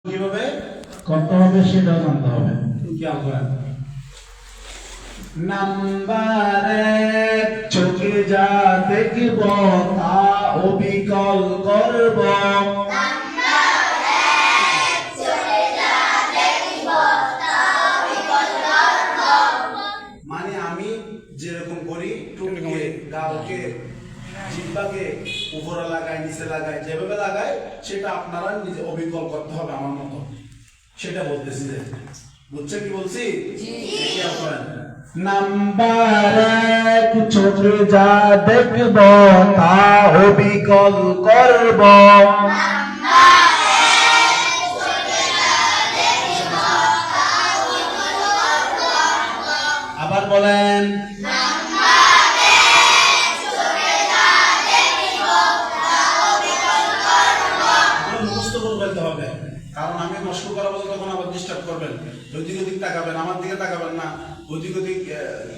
কিভাবে করতে হবে সেটাও জানতে হবে। খেয়াল করেন, নাম্বার এক, চোখে যা দেখব তা অবিকল করব। মানে আমি যেরকম করি, টুককে গালকে জিহ্বাকে উপরে লাগাই নিচে লাগাই, যেভাবে লাগাই সেটা আপনারা নিজে অবিকল করতে হবে আমার মতো। সেটা বলতেছি, যে বুঝছেন কি বলছি? খেয়াল করেন, নাম্বার এক, চোখে যা দেখব তা অবিকল করব। আবার বলেন, হবে, কারণ আমি নষ্ট করা বলতে তখন আবার ডিস্টার্ব করবেন, ওইদিক ওদিক তাকাবেন, আমার দিকে তাকাবেন না, ওইদিক ওদিক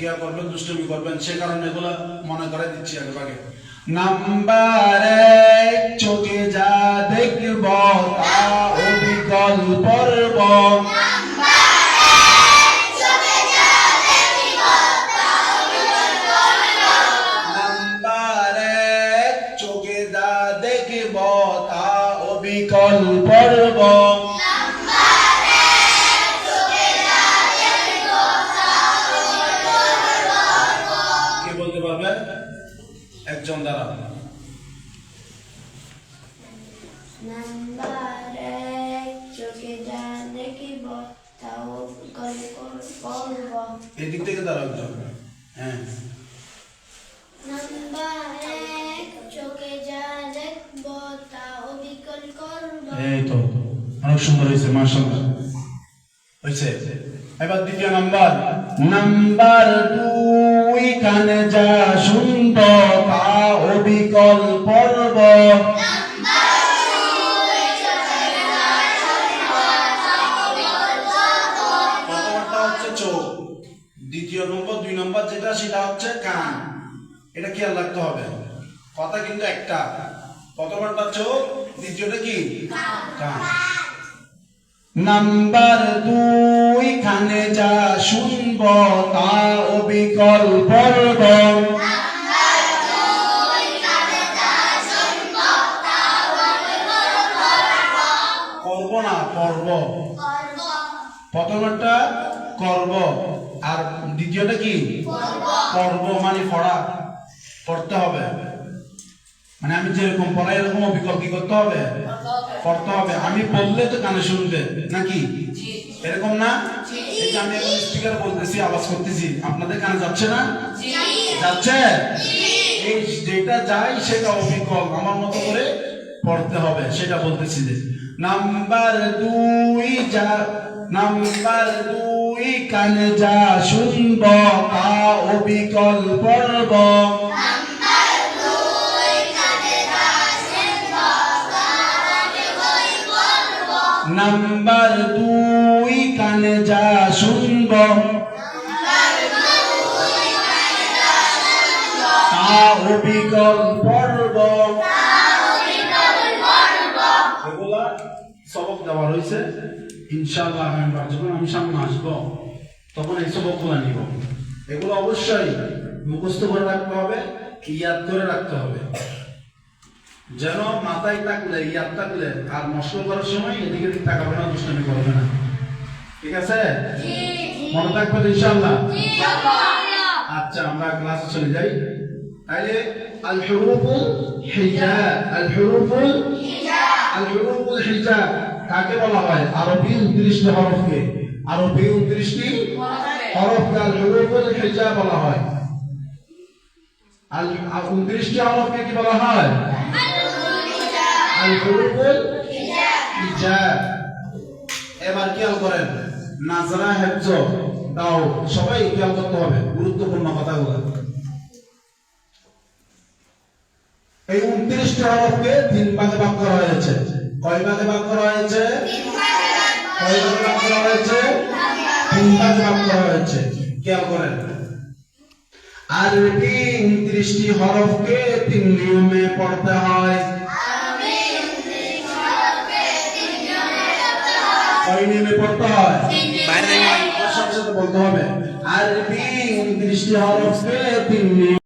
ইয়া করবেন, দুষ্টুমি করবেন, সে কারণে এগুলো মনে করে দিচ্ছি আগে ভাগে। নাম্বার এক, চোখে যা দেখব তা অবিকল করব। নাম্বার এক, চোখে যা দেখব তা অবিকল করব। কে বলতে পারবে? একজন দ্বারা। নাম্বার এক, চোখে যা দেখিব তা অবিকল করব। এদিক থেকে দাঁড়াও একজন। হ্যাঁ, নাম্বার এক, চোখে যা দেখব তা অবিকল করব। এই তো অনেক সুন্দর হয়েছে, মাশাআল্লাহ হয়েছে। এবার দ্বিতীয় নাম্বার, নাম্বার দুই, কানে যা শুনব তা অবিকল পড়ব। প্রথমটা হচ্ছে চোখ, দ্বিতীয় নম্বর দুই নম্বর যেটা সেটা হচ্ছে কান। এটা খেয়াল রাখতে হবে, কথা কিন্তু একটা। প্রথমটা চোখ, দ্বিতীয়টা কি? কান। নাম্বার দুই, কানে যা শুনব তা অবিকল পড়ব। করব না, পড়ব। প্রথমটা করব আর দ্বিতীয়টা কি? পড়ব। মানে পড়া, পড়তে হবে। মানে আমি যেরকম পড়াই এরকম অবিকল কি করতে হবে? পড়তে হবে। আমি বললে তো কানে শুনবে নাকি? এরকম না? এই যে আমি এখন স্পিকার বলতেছি, আওয়াজ করতেছি, আপনাদের কানে যাচ্ছে না? যাচ্ছে? এই যেটা যায় সেটা অবিকল, আমার মতো করে পড়তে হবে, সেটা বলতেছি। যে নাম্বার দুই, যা নাম্বার দুই, কানে যা শুনব তা অবিকল পড়ব। নাম্বার দুই, কানে যা শুনব তা অবিকল পড়ব। এগুলা সবক দেওয়া রয়েছে, ইনশাআল্লাহ যখন আমি সামনে আসবো তখন এই সবকগুলো নিব। এগুলো অবশ্যই মুখস্থ করে রাখতে হবে, ইয়াদ করে রাখতে হবে, যেন মাথায় থাকলে, ইয়াদ থাকলে আর নষ্ট করার সময় এদিকে দিক তাকাবে না, দুষ্টামি করবে না। ঠিক আছে? মনে থাকবে তো ইনশাআল্লাহ? আচ্ছা, আমরা ক্লাসে চলে যাই। তাইলে আল হুরুফুল হিজা, আল হুরুফুল হিজা কাকে বলা হয়? আরবি 29টি হরফকে, আরবি 29টি হরফকে আল হুরুফুল হিজা বলা হয়। আল 29টি হরফকে কি বলা হয়? আল হুরুফুল হিজা। এবার খেয়াল করেন, নাজরা হেফজ দাও, সবাই খেয়াল করতে হবে গুরুত্বপূর্ণ কথাগুলো। এই 29টি হরফকে 3 ভাগে ভাগ করা হয়েছে। কয় ভাগে ভাগ করা হয়েছে? কয় ভাগে ভাগ করা হয়েছে? 3 ভাগে ভাগ করা হয়েছে। খেয়াল করেন, আরবি 29টি হরফকে 3 নিয়মে পড়তে হয়। কয় নিয়মে পড়তে হয় বাইরে আমার সাথে সাথে বলতে হবে আরবি 29টি হরফে 3 নিয়ম